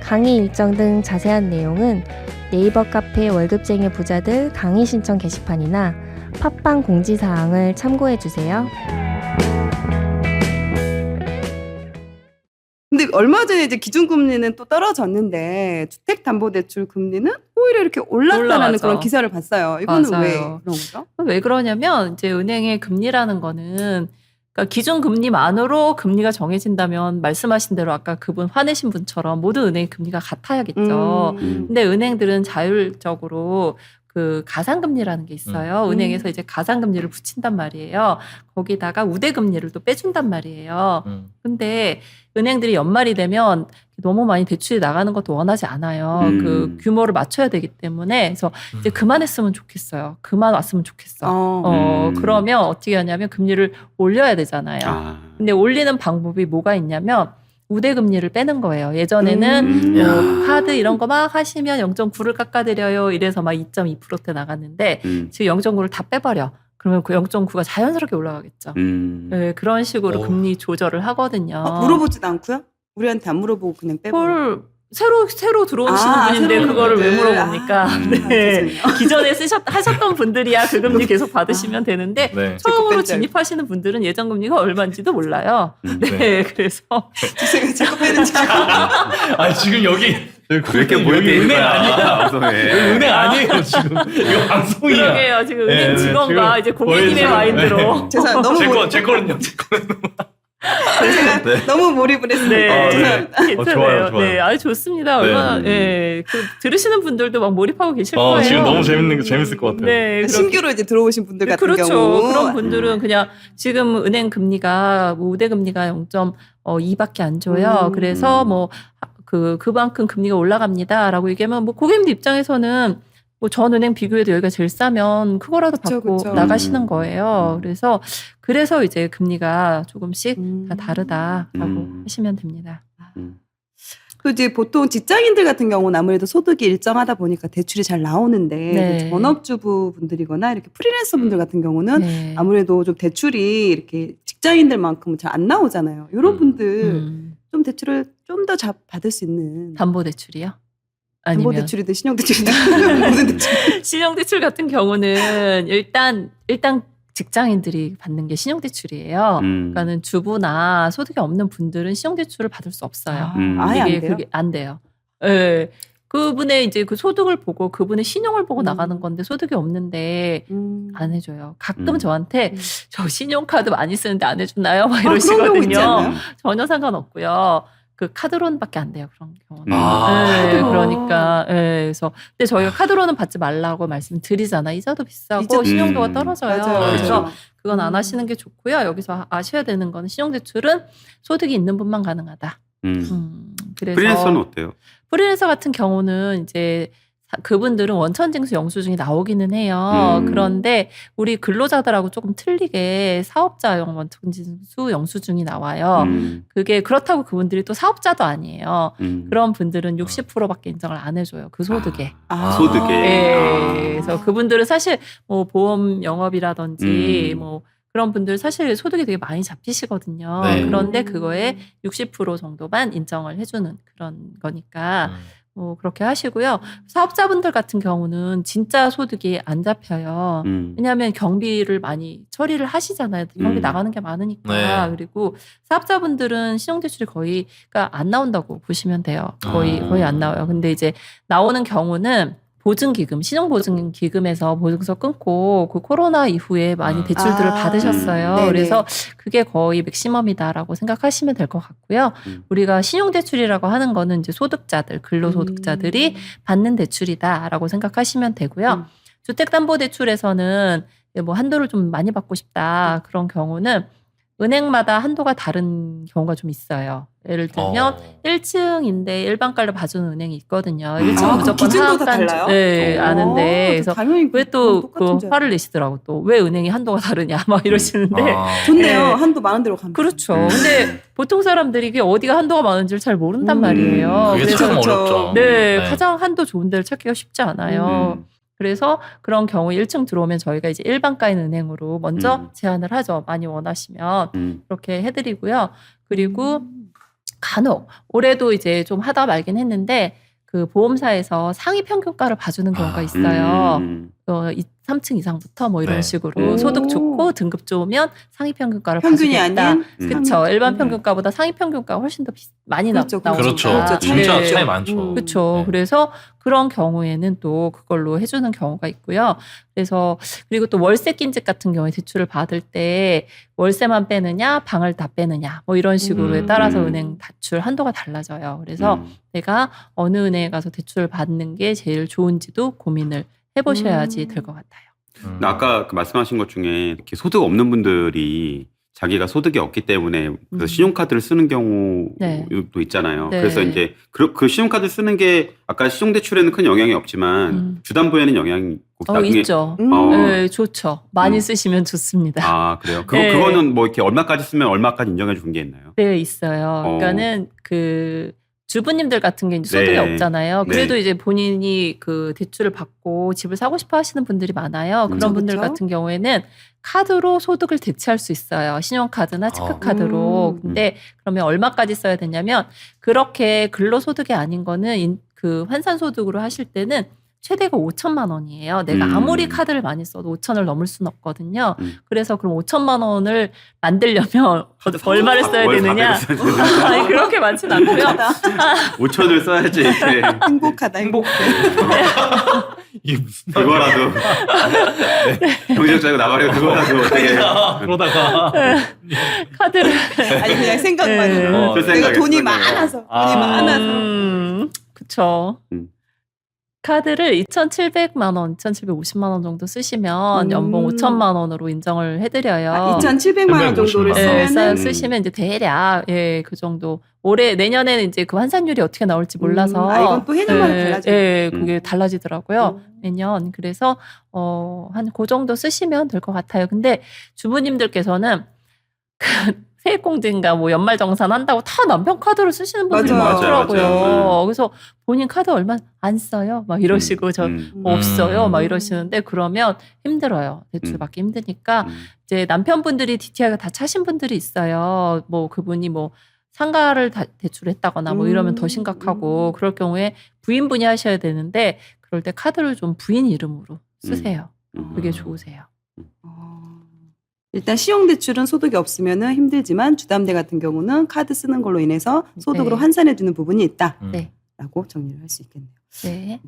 강의 일정 등 자세한 내용은 네이버 카페 월급쟁이 부자들 강의 신청 게시판이나 팟빵 공지사항을 참고해주세요. 근데 얼마 전에 이제 기준금리는 또 떨어졌는데 주택담보대출 금리는 오히려 이렇게 올랐다는 올라가죠. 그런 기사를 봤어요. 이거는 맞아요. 왜 그런 거죠? 왜 그러냐면 이제 은행의 금리라는 거는 그러니까 기준 금리만으로 금리가 정해진다면 말씀하신 대로 아까 그분 화내신 분처럼 모든 은행의 금리가 같아야겠죠. 근데 은행들은 자율적으로 그 가상금리라는 게 있어요. 은행에서 이제 가상금리를 붙인단 말이에요. 거기다가 우대금리를 또 빼준단 말이에요. 근데 은행들이 연말이 되면 너무 많이 대출이 나가는 것도 원하지 않아요. 그 규모를 맞춰야 되기 때문에 그래서 이제 그만했으면 좋겠어요. 그만 왔으면 좋겠어. 그러면 어떻게 하냐면 금리를 올려야 되잖아요. 근데 올리는 방법이 뭐가 있냐면 우대금리를 빼는 거예요. 예전에는 뭐 카드 이런 거 막 하시면 0.9를 깎아드려요. 이래서 막 2.2%대 나갔는데 지금 0.9를 다 빼버려. 그러면 그 0.9가 자연스럽게 올라가겠죠. 네, 그런 식으로 금리 조절을 하거든요. 물어보지도 않고요? 우리한테 안 물어보고 그냥 빼버려. 그걸 새로 들어오시는 분인데 새로 그거를 왜 분들. 물어봅니까? 죄송해요. 기존에 하셨던 분들이야 그 금리 계속 받으시면 되는데 네. 처음으로 뺀 줄 알고. 진입하시는 분들은 예전 금리가 얼마인지도 몰라요. 네, 그래서 죄송해요. 제거 빼는 줄 알고. 아 지금 여기 왜 이렇게 여기 보이게 은행 아니야. 방송에. 은행 아니에요 지금. 이거 방송이야. 그러게요. 지금 네, 은행 네, 직원과 지금 이제 고객님의 보여주세요. 마인드로. 죄송해요. 너무 제 거는요. 제 거는 제가 네. 너무 몰입을 했습니다. 네. 죄송합니다. 괜찮아요. 좋아요, 좋아요. 네, 아주 좋습니다. 네. 얼마나, 예. 그 들으시는 분들도 막 몰입하고 계실 어, 거예요. 지금 너무 재밌을 것 같아요. 네, 그렇게- 신규로 이제 들어오신 분들 같은 그렇죠. 경우 그런 분들은 그냥 지금 은행 금리가 뭐 우대 금리가 0.2밖에 안 줘요. 그래서 뭐 그만큼 금리가 올라갑니다라고 얘기하면 뭐 고객님들 입장에서는 뭐 전 은행 비교해도 여기가 제일 싸면 그거라도 그쵸, 받고 그쵸. 나가시는 거예요. 그래서 이제 금리가 조금씩 다 다르다라고 하시면 됩니다. 그 이제 보통 직장인들 같은 경우는 아무래도 소득이 일정하다 보니까 대출이 잘 나오는데 네. 이제 전업주부 분들이거나 이렇게 프리랜서 분들 같은 경우는 네. 아무래도 좀 대출이 이렇게 직장인들만큼은 잘 안 나오잖아요. 이런 분들 좀 대출을 좀 더 받을 수 있는 담보 대출이요? 아니면 담보대출이든 신용대출이든 무슨 대출? 신용대출 같은 경우는 일단 직장인들이 받는 게 신용대출이에요. 그러니까는 주부나 소득이 없는 분들은 신용대출을 받을 수 없어요. 아예 안 이게 돼요? 그게 안 돼요. 예. 그분의 이제 그 소득을 보고 그분의 신용을 보고 나가는 건데 소득이 없는데 안 해줘요. 가끔 저한테 저 신용카드 많이 쓰는데 안 해주나요? 막 그런 경우 있지 이러시거든요. 않나요? 전혀 상관없고요. 그 카드론밖에 안 돼요. 그런 경우는. 아, 네, 카드론. 그러니까 그래서 근데 저희가 카드론은 받지 말라고 말씀드리잖아. 이자도 비싸고 이자도 신용도가 떨어져요. 맞아요. 그래서 맞아요. 그건 안 하시는 게 좋고요. 여기서 아셔야 되는 거는 신용대출은 소득이 있는 분만 가능하다. 그래서 프리랜서는 어때요? 프리랜서 같은 경우는 이제 그분들은 원천징수 영수증이 나오기는 해요. 그런데 우리 근로자들하고 조금 틀리게 사업자용 원천징수 영수증이 나와요. 그게 그렇다고 그분들이 또 사업자도 아니에요. 그런 분들은 60%밖에 인정을 안 해줘요. 그 소득에. 소득에. 예. 그래서 그분들은 사실 뭐 보험 영업이라든지 뭐 그런 분들 사실 소득이 되게 많이 잡히시거든요. 네. 그런데 그거에 60% 정도만 인정을 해주는 그런 거니까 뭐 그렇게 하시고요. 사업자분들 같은 경우는 진짜 소득이 안 잡혀요. 왜냐하면 경비를 많이 처리를 하시잖아요. 경비 나가는 게 많으니까. 네. 그리고 사업자분들은 신용대출이 거의 그러니까 안 나온다고 보시면 돼요. 거의 안 나와요. 근데 이제 나오는 경우는 보증기금, 신용보증기금에서 보증서 끊고 그 코로나 이후에 많이 대출들을 받으셨어요. 네네. 그래서 그게 거의 맥시멈이다라고 생각하시면 될 것 같고요. 우리가 신용대출이라고 하는 거는 이제 소득자들, 근로소득자들이 받는 대출이다라고 생각하시면 되고요. 주택담보대출에서는 뭐 한도를 좀 많이 받고 싶다 그런 경우는 은행마다 한도가 다른 경우가 좀 있어요. 예를 들면 1층인데 일반가를 봐주는 은행이 있거든요. 1층은 무조건 기준도 다 하한가 달라요? 네, 아는데 그래서 당연히 왜 또 똑같은 그 줄 화를 내시더라고 또 왜 은행이 한도가 다르냐 막 이러시는데 좋네요. 네. 한도 많은 대로 가면. 그렇죠. 근데 보통 사람들이 이게 어디가 한도가 많은지를 잘 모른단 말이에요. 그게 그래서 참 그렇죠. 어렵죠. 네, 가장 한도 좋은 데를 찾기가 쉽지 않아요. 음. 그래서 그런 경우 1층 들어오면 저희가 이제 일반가인 은행으로 먼저 제안을 하죠. 많이 원하시면 그렇게 해드리고요. 그리고 간혹 올해도 이제 좀 하다 말긴 했는데 그 보험사에서 상위 평균가를 봐주는 경우가 있어요. 3층 이상부터 뭐 이런 네. 식으로 오. 소득 좋고 등급 좋으면 상위 평균가를 평균이 봐주겠다. 아닌 그렇죠. 일반 평균가보다 상위 평균가가 훨씬 더 많이 그렇죠, 나오니까. 그렇죠. 그렇죠. 진짜 네. 차이 많죠. 그렇죠. 네. 그래서 그런 경우에는 또 그걸로 해주는 경우가 있고요. 그래서 그리고 또 월세 낀집 같은 경우에 대출을 받을 때 월세만 빼느냐, 방을 다 빼느냐, 뭐 이런 식으로에 따라서 은행 대출 한도가 달라져요. 그래서 내가 어느 은행에 가서 대출을 받는 게 제일 좋은지도 고민을 해보셔야지 될 것 같아요. 아까 그 말씀하신 것 중에 이렇게 소득 없는 분들이 자기가 소득이 없기 때문에 그래서 신용카드를 쓰는 경우도 네. 있잖아요. 네. 그래서 이제 그 신용카드 쓰는 게 아까 신용대출에는 큰 영향이 없지만 주담보에는 영향이 나중에 있죠. 어. 네, 좋죠. 많이 쓰시면 좋습니다. 아 그래요? 네. 그거는 뭐 이렇게 얼마까지 쓰면 얼마까지 인정해 준 게 있나요? 네, 있어요. 그러니까는 그 주부님들 같은 게 이제 소득이 네. 없잖아요. 그래도 네. 이제 본인이 그 대출을 받고 집을 사고 싶어 하시는 분들이 많아요. 그런 그쵸, 분들 그쵸. 같은 경우에는 카드로 소득을 대체할 수 있어요. 신용카드나 체크카드로. 근데 그러면 얼마까지 써야 되냐면 그렇게 근로소득이 아닌 거는 그 환산소득으로 하실 때는 최대가 5천만 원이에요. 내가 아무리 카드를 많이 써도 5천을 넘을 수는 없거든요. 그래서 그럼 5천만 원을 만들려면 얼마를 써야 되느냐? 아니, 그렇게 많진 않고요. 5천을 써야지. 행복하다. 행복해. 이게 무슨 그거라도 경제적으로 나가려 그거라도 어떻게 그러다가 카드를 아니 그냥 생각만으로. 그 내가 돈이 생각에. 많아서. 아. 돈이 많아서. 그쵸. 카드를 2,700만 원, 2,750만 원 정도 쓰시면 연봉 5천만 원으로 인정을 해드려요. 2,700만 원 정도를 350만 원. 네, 쓰면은 쓰시면 이제 대략 그 정도. 올해 내년에는 이제 그 환산율이 어떻게 나올지 몰라서 이건 또 해년마다 달라져요. 그게 달라지더라고요. 매년. 그래서 한 그 정도 쓰시면 될 것 같아요. 근데 주부님들께서는 세액공제인가 뭐 연말정산 한다고 다 남편 카드를 쓰시는 분들이 맞아요. 많더라고요. 맞아요. 그래서 본인 카드 얼마 안 써요? 막 이러시고 저 없어요? 막 이러시는데 그러면 힘들어요. 대출 받기 힘드니까 이제 남편분들이 DTI가 다 차신 분들이 있어요. 뭐 그분이 뭐 상가를 다 대출했다거나 뭐 이러면 더 심각하고 그럴 경우에 부인분이 하셔야 되는데 그럴 때 카드를 좀 부인 이름으로 쓰세요. 그게 좋으세요. 일단 신용대출은 소득이 없으면 힘들지만 주담대 같은 경우는 카드 쓰는 걸로 인해서 소득으로 네. 환산해주는 부분이 있다. 네. 라고 정리를 할 수 있겠네요. 네.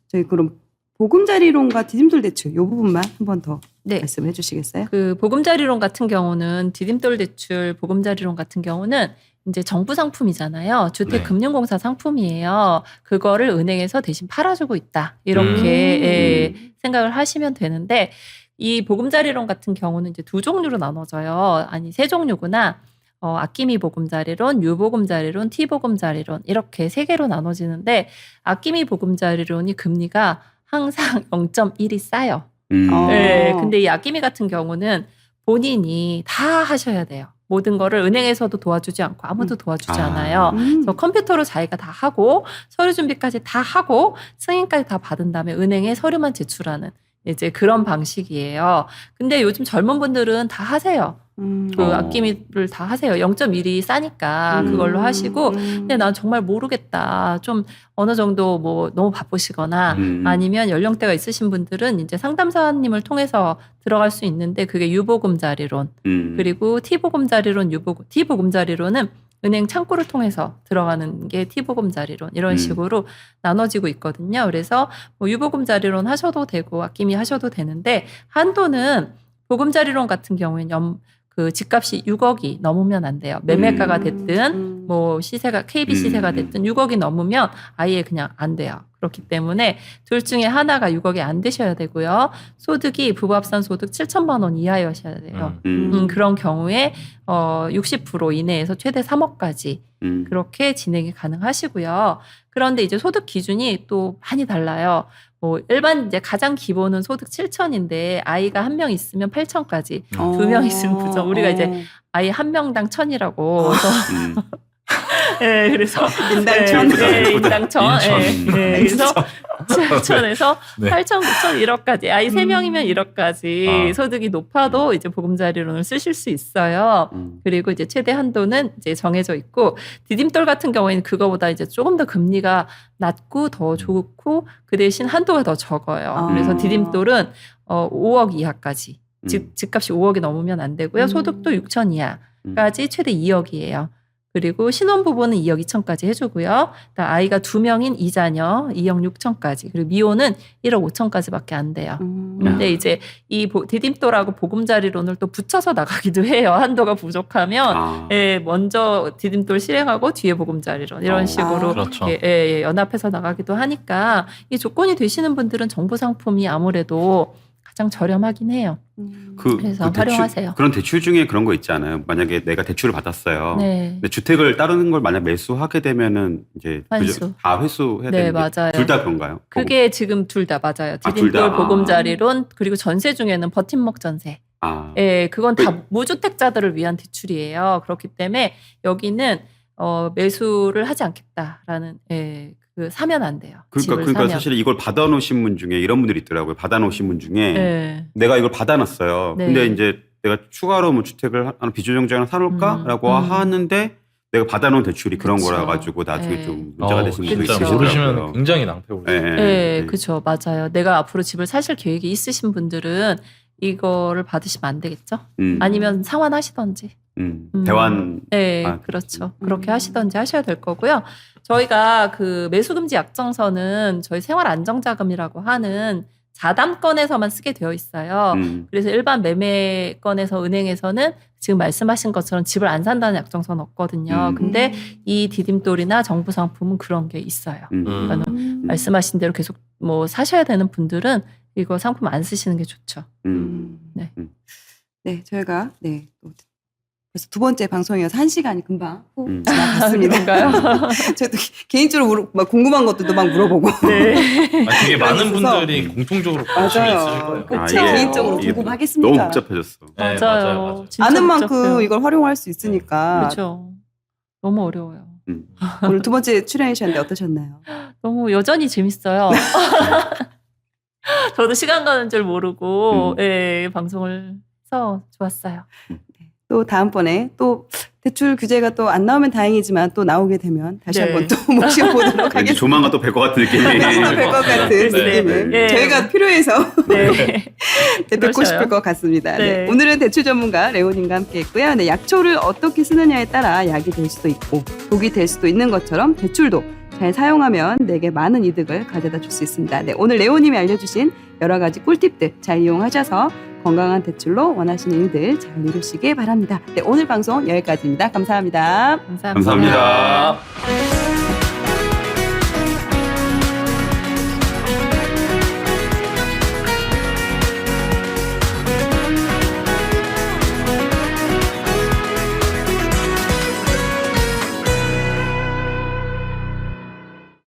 저희 그럼 보금자리론과 디딤돌 대출 이 부분만 한 번 더 네. 말씀해 주시겠어요? 그 보금자리론 같은 경우는 디딤돌 대출 보금자리론 같은 경우는 이제 정부 상품이잖아요. 주택금융공사 상품이에요. 그거를 은행에서 대신 팔아주고 있다. 이렇게 생각을 하시면 되는데 이 보금자리론 같은 경우는 이제 두 종류로 나눠져요. 아니 세 종류구나. 아끼미 보금자리론, 유보금자리론, T보금자리론 이렇게 세 개로 나눠지는데 아끼미 보금자리론이 금리가 항상 0.1이 싸요. 네, 근데 이 아끼미 같은 경우는 본인이 다 하셔야 돼요. 모든 거를 은행에서도 도와주지 않고 아무도 도와주지 않아요. 그래서 컴퓨터로 자기가 다 하고 서류 준비까지 다 하고 승인까지 다 받은 다음에 은행에 서류만 제출하는 이제 그런 방식이에요. 근데 요즘 젊은 분들은 다 하세요. 그 아끼미를 다 하세요. 0.1이 싸니까 그걸로 하시고 근데 난 정말 모르겠다. 좀 어느 정도 뭐 너무 바쁘시거나 아니면 연령대가 있으신 분들은 이제 상담사님을 통해서 들어갈 수 있는데 그게 유보금자리론 그리고 T보금자리론, T보금자리론은 은행 창구를 통해서 들어가는 게 T보금자리론 이런 식으로 나눠지고 있거든요. 그래서 뭐 유보금자리론 하셔도 되고 아끼미 하셔도 되는데 한도는 보금자리론 같은 경우에는 그 집값이 6억이 넘으면 안 돼요. 매매가가 됐든 뭐 시세가 KB 시세가 됐든 6억이 넘으면 아예 그냥 안 돼요. 그렇기 때문에 둘 중에 하나가 6억이 안 되셔야 되고요. 소득이 부부합산 소득 7천만 원 이하여셔야 돼요. 그런 경우에 60% 이내에서 최대 3억까지 그렇게 진행이 가능하시고요. 그런데 이제 소득 기준이 또 많이 달라요. 뭐 일반 이제 가장 기본은 소득 7천인데 아이가 한 명 있으면 8천까지, 2명 있으면 9천. 우리가 이제 아이 한 명당 1,000이라고. 네, 그래서 인당 1,000. 네, 인당 1,000. 네, 그래서 7천에서 네. 8천, 9천 1억까지. 아이 3명이면 1억까지 소득이 높아도 이제 보금자리론을 쓰실 수 있어요. 그리고 이제 최대 한도는 이제 정해져 있고 디딤돌 같은 경우에는 그거보다 이제 조금 더 금리가 낮고 더 좋고 그 대신 한도가 더 적어요. 그래서 디딤돌은 5억 이하까지. 집값이 5억이 넘으면 안 되고요. 소득도 6천 이하까지 최대 2억이에요. 그리고 신혼부부는 2억 2천까지 해주고요. 아이가 2명인 2자녀 2억 6천까지. 그리고 미혼은 1억 5천까지밖에 안 돼요. 근데 이제 이 디딤돌하고 보금자리론을 또 붙여서 나가기도 해요. 한도가 부족하면 먼저 디딤돌 실행하고 뒤에 보금자리론 이런 식으로 그렇죠. 연합해서 나가기도 하니까 이 조건이 되시는 분들은 정부 상품이 아무래도 가장 저렴하긴 해요. 그래서 활용하세요. 그런 대출 중에 그런 거 있잖아요. 만약에 내가 대출을 받았어요. 네. 근데 주택을 다른 걸 만약 매수하게 되면은 이제 환수. 다 회수해야 네, 되는데 맞아요. 둘 다 그런가요? 그게 지금 둘 다 맞아요. 둘 디딤돌 다. 보금자리론 그리고 전세 중에는 버팀목 전세. 그건 다 무주택자들을 위한 대출이에요. 그렇기 때문에 여기는 매수를 하지 않겠다라는 그 사면 안 돼요. 그러니까 사면. 사실 이걸 받아놓으신 분 중에 이런 분들이 있더라고요. 받아놓으신 분 중에 내가 이걸 받아놨어요. 네. 근데 이제 내가 추가로 뭐 주택을 하나 비주정자를 사놓을까라고 하는데 내가 받아놓은 대출이 그런 그쵸. 거라 가지고 나중에 네. 좀 문제가 되신 분도 진짜 있으시더라고요. 모르시면 굉장히 낭패 오르죠. 네, 그렇죠. 맞아요. 내가 앞으로 집을 사실 계획이 있으신 분들은 이거를 받으시면 안 되겠죠. 아니면 상환하시던지. 대환. 네, 아, 그렇죠. 그렇게 하시던지 하셔야 될 거고요. 저희가 그 매수금지 약정서는 저희 생활안정자금이라고 하는 자담권에서만 쓰게 되어 있어요. 그래서 일반 매매건에서 은행에서는 지금 말씀하신 것처럼 집을 안 산다는 약정서는 없거든요. 근데 이 디딤돌이나 정부 상품은 그런 게 있어요. 그러니까는 말씀하신 대로 계속 뭐 사셔야 되는 분들은 이거 상품 안 쓰시는 게 좋죠. 네, 저희가 네, 또 그래서 두 번째 방송이어서 1시간이 금방 훅 지나갔습니다. 그런가요? 저도 개인적으로 막 궁금한 것들도 막 물어보고. 네. 되게 많은 있어서. 분들이 공통적으로 관심이 있으실 맞아요. 거예요. 그 아, 제 이게 개인적으로 이게 궁금하겠습니다. 너무 복잡해졌어. 네, 맞아요. 진짜 아는 복잡해요. 만큼 이걸 활용할 수 있으니까 그렇죠. 너무 어려워요. 오늘 두 번째 출연이셨는데 어떠셨나요? 너무 여전히 재밌어요. 저도 시간 가는 줄 모르고 예, 방송을 해서 좋았어요. 또 다음번에 또 대출 규제가 또 안 나오면 다행이지만 또 나오게 되면 다시 네. 한번 또 모셔보도록 왠지 하겠습니다. 조만간 또 뵐 것 같은 느낌이. 뵐것 같은 네. 느낌을 네. 저희가 필요해서 네. 듣고 그러셔요. 싶을 것 같습니다. 네. 네. 오늘은 대출 전문가 레오님과 함께했고요. 네, 약초를 어떻게 쓰느냐에 따라 약이 될 수도 있고 독이 될 수도 있는 것처럼 대출도 잘 사용하면 내게 많은 이득을 가져다 줄 수 있습니다. 네, 오늘 레오님이 알려주신 여러 가지 꿀팁들 잘 이용하셔서 건강한 대출로 원하시는 일들 잘 이루시길 바랍니다. 네, 오늘 방송 여기까지입니다. 감사합니다. 감사합니다. 감사합니다. 감사합니다.